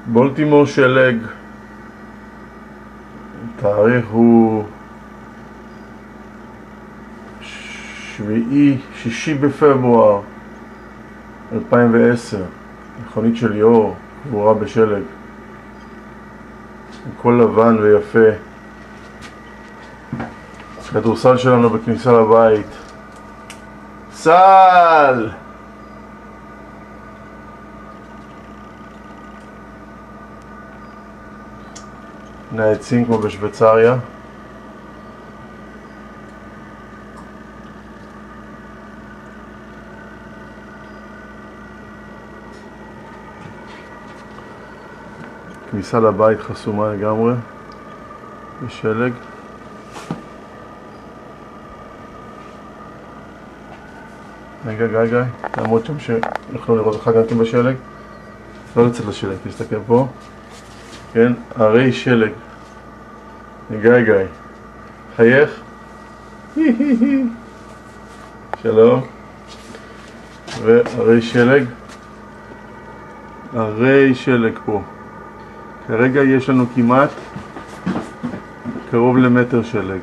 בולטימור שלג, תאריך הוא 6 בפברואר 2010. מכונית של ליאור, קבורה בשלג, הכל לבן ויפה. כדורסל שלנו בכניסה לבית. סל! העצים כמו בשוויצריה. כניסה לבית חסומה לגמרי בשלג. רגע, תעמוד שם שיוכלו לראות אותך גם כן בשלג. לא לצאת לשלג, תסתכל פה. כן, הרי שלג. גיא, חייך. שלום. והרי שלג. הרי שלג פה. כרגע יש לנו כמעט קרוב למטר שלג.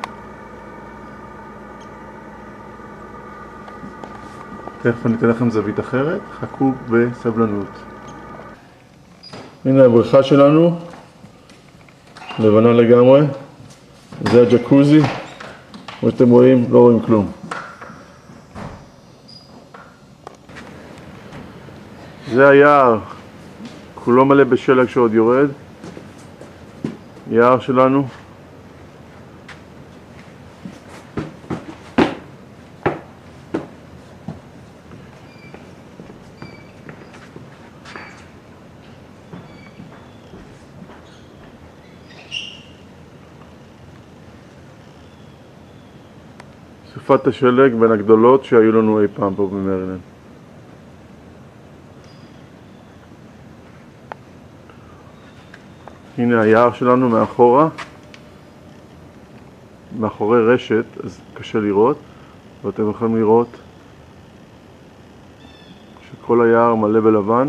תכף אני אתן לכם זווית אחרת, חכו בסבלנות. הנה הבריכה שלנו, לבנה לגמרי. זה הג'קוזי, כמו שאתם רואים, לא רואים כלום. זה היער, כולו מלא בשלג שעוד יורד. יער שלנו. סופת השלג בין הגדולות שהיו לנו אי פעם פה במרילנד. הנה היער שלנו מאחורה, מאחורי רשת, אז קשה לראות, ואתם יכולים לראות שכל היער מלא בלבן.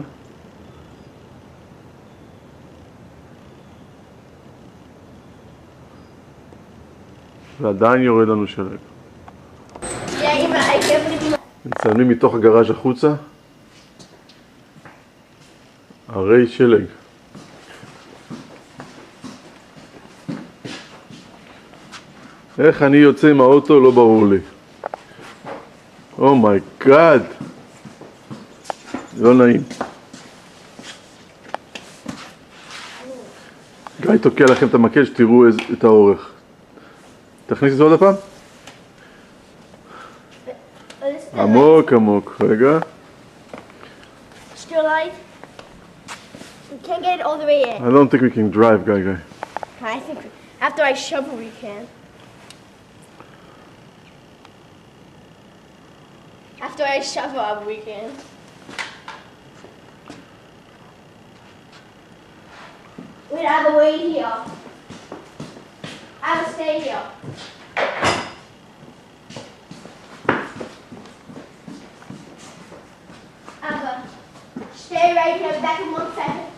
ועדיין יורד לנו שלג. מצלמים מתוך הגראז' החוצה, הרי שלג. איך אני יוצא עם האוטו לא ברור לי. אומייגאד, לא נעים. גיא תוקע לכם את המקל שתראו את האורך. תכניס את זה עוד הפעם. עמוק, רגע. Still light? We can't get it all the way in. I don't think we can drive, Guy. I think after I shovel we can. After I shovel up we can. Wait, I have to wait here. I have to stay here. Stay right here, back in 1 second.